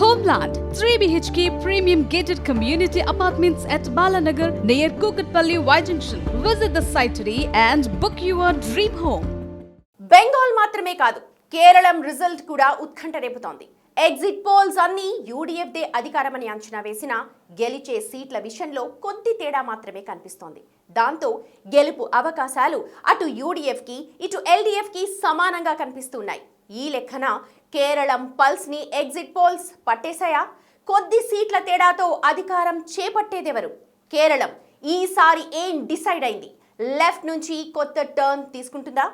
Homeland 3 BHK premium gated community apartments at Balanagar near Kukatpalli Y Junction. Visit the site today and book your dream home. Bengal మాత్రమే కాదు, Keralam result కూడా ఉత్కంఠ రేపుతోంది. Exit polls అన్ని UDF they అధికారమని అంచనా వేసిన గెలిచే సీట్ల విషయంలో కొద్ది తేడా మాత్రమే కనిపిస్తోంది. దాంతో గెలుపు అవకాశాలు అటు యూడీఎఫ్ కి ఇటు ఎల్డీఎఫ్ కి సమానంగా కనిపిస్తున్నాయి. ఈ లెక్కన కేరళం పల్స్ ని ఎగ్జిట్ పోల్స్ పట్టేశాయా? కొద్ది సీట్ల తేడాతో అధికారం చేపట్టేదెవరు? కేరళం ఈసారి ఏం డిసైడ్ అయింది? లెఫ్ట్ నుంచి కొత్త టర్న్ తీసుకుంటుందా?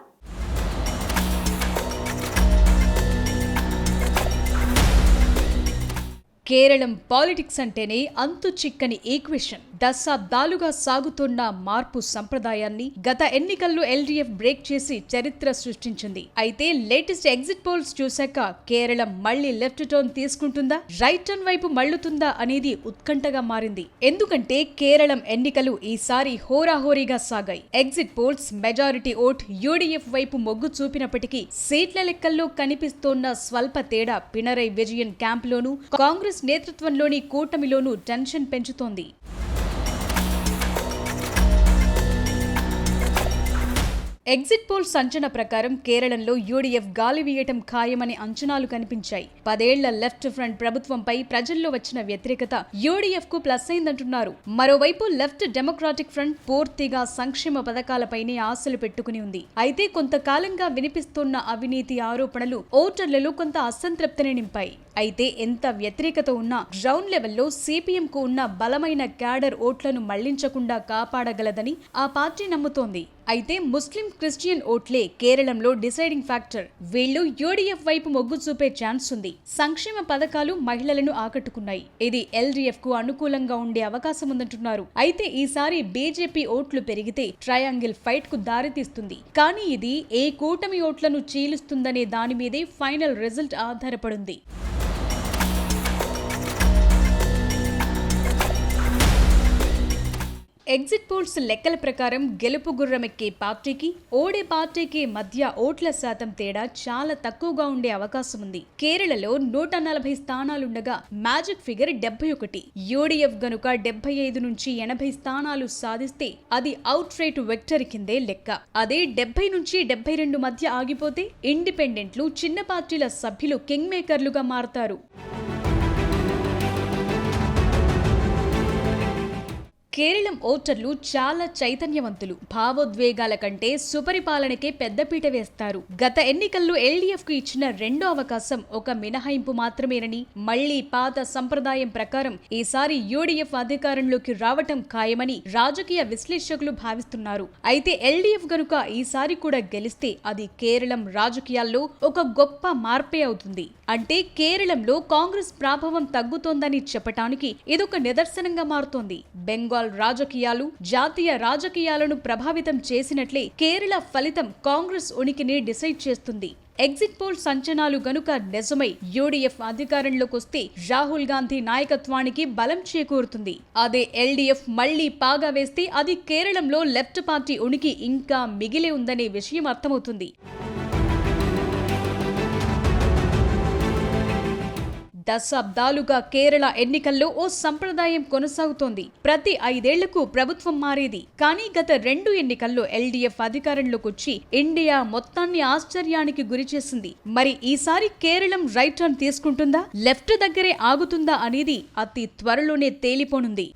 కేరళం పాలిటిక్స్ అంటేనే అంతు చిక్కని ఈక్వేషన్. దశాబ్దాలుగా సాగుతున్న మార్పు సంప్రదాయాన్ని గత ఎన్నికల్లో ఎల్డీఎఫ్ బ్రేక్ చేసి చరిత్ర సృష్టించింది. అయితే లేటెస్ట్ ఎగ్జిట్ పోల్స్ చూశాక కేరళం మళ్లీ లెఫ్ట్ టర్న్ తీసుకుంటుందా, రైట్ టర్న్ వైపు మళ్లుతుందా అనేది ఉత్కంఠగా మారింది. ఎందుకంటే కేరళం ఎన్నికలు ఈసారి హోరాహోరీగా సాగాయి. Exit polls majority vote UDF వైపు మొగ్గు చూపినప్పటికీ సీట్ల లెక్కల్లో కనిపిస్తోన్న స్వల్ప తేడా పినరై విజయన్ క్యాంపులోనూ కాంగ్రెస్ నేతృత్వంలోని కూటమిలోనూ టెన్షన్ పెంచుతోంది. ఎగ్జిట్ పోల్స్ అంచనా ప్రకారం కేరళంలో యూడీఎఫ్ గాలి వీయటం ఖాయమని అంచనాలు కనిపించాయి. 10 ఏళ్ల లెఫ్ట్ ఫ్రంట్ ప్రభుత్వంపై ప్రజల్లో వచ్చిన వ్యతిరేకత యూడీఎఫ్ కు ప్లస్ అయిందంటున్నారు. మరోవైపు లెఫ్ట్ డెమోక్రాటిక్ ఫ్రంట్ పూర్తిగా సంక్షేమ పథకాలపైనే ఆశలు పెట్టుకుని ఉంది. అయితే కొంతకాలంగా వినిపిస్తున్న అవినీతి ఆరోపణలు ఓటర్లలో కొంత అసంతృప్తిని నింపాయి. అయితే ఎంత వ్యతిరేకత ఉన్నా గ్రౌండ్ లెవెల్లో సిపిఎం కు ఉన్న బలమైన క్యాడర్ ఓట్లను మళ్లించకుండా కాపాడగలదని ఆ పార్టీ నమ్ముతోంది. అయితే ముస్లిం క్రిస్టియన్ ఓట్లే కేరళంలో డిసైడింగ్ ఫ్యాక్టర్. వీళ్లు యూడీఎఫ్ వైపు మొగ్గు చూపే ఛాన్స్ ఉంది. సంక్షేమ పథకాలు మహిళలను ఆకట్టుకున్నాయి. ఇది ఎల్డీఎఫ్ కు అనుకూలంగా ఉండే అవకాశం ఉందంటున్నారు. అయితే ఈసారి బీజేపీ ఓట్లు పెరిగితే ట్రయాంగిల్ ఫైట్ కు దారితీస్తుంది. కానీ ఇది ఏ కూటమి ఓట్లను చీలుస్తుందనే దాని మీదే ఫైనల్ రిజల్ట్ ఆధారపడింది. ఎగ్జిట్ పోల్స్ లెక్కల ప్రకారం గెలుపు గుర్రమెక్కే పార్టీకి ఓడే పార్టీకి మధ్య ఓట్ల శాతం తేడా చాలా తక్కువగా ఉండే అవకాశం ఉంది. కేరళలో 140 స్థానాలుండగా మ్యాజిక్ ఫిగర్ 71. యూడీఎఫ్ గనుక 75 నుంచి 80 స్థానాలు సాధిస్తే అది అవుట్ రైట్ విక్టరీ కిందే లెక్క. అదే 70 నుంచి 72 మధ్య ఆగిపోతే ఇండిపెండెంట్లు, చిన్న పార్టీల సభ్యులు కింగ్ మేకర్లుగా మారతారు. కేరళం ఓటర్లు చాలా చైతన్యవంతులు. భావోద్వేగాల కంటే సుపరిపాలనకే పెద్దపీట వేస్తారు. గత ఎన్నికల్లో ఎల్డీఎఫ్ కు ఇచ్చిన రెండో అవకాశం ఒక మినహాయింపు మాత్రమేనని, మళ్లీ పాత సంప్రదాయం ప్రకారం ఈసారి యూడీఎఫ్ అధికారంలోకి రావటం ఖాయమని రాజకీయ విశ్లేషకులు భావిస్తున్నారు. అయితే ఎల్డీఎఫ్ గనుక ఈసారి కూడా గెలిస్తే అది కేరళం రాజకీయాల్లో ఒక గొప్ప మార్పే అవుతుంది. అంటే కేరళంలో కాంగ్రెస్ ప్రభావం తగ్గుతోందని చెప్పటానికి ఇదొక నిదర్శనంగా మారుతోంది. బెంగాల్ రాజకీయాలు జాతీయ రాజకీయాలను ప్రభావితం చేసినట్లే కేరళ ఫలితం కాంగ్రెస్ ఉనికిని డిసైడ్ చేస్తుంది. ఎగ్జిట్ పోల్స్ అంచనాలు గనుక నిజమై యూడీఎఫ్ అధికారంలోకి వస్తే రాహుల్ గాంధీ నాయకత్వానికి బలం చేకూరుతుంది. అదే ఎల్డీఎఫ్ మళ్లీ పాగా వేస్తే అది కేరళంలో లెఫ్ట్ పార్టీ ఉనికి ఇంకా మిగిలే ఉందనే విషయం అర్థమవుతుంది. దశాబ్దాలుగా కేరళ ఎన్నికల్లో ఓ సంప్రదాయం కొనసాగుతోంది. ప్రతి 5 ఏళ్లకు ప్రభుత్వం మారేది. కానీ గత 2 ఎన్నికల్లో ఎల్డీఎఫ్ అధికారంలోకి వచ్చి ఇండియా మొత్తాన్ని ఆశ్చర్యానికి గురిచేసింది. మరి ఈసారి కేరళం రైట్ టర్న్ తీసుకుంటుందా, లెఫ్ట్ దగ్గరే ఆగుతుందా అనేది అతి త్వరలోనే తేలిపోనుంది.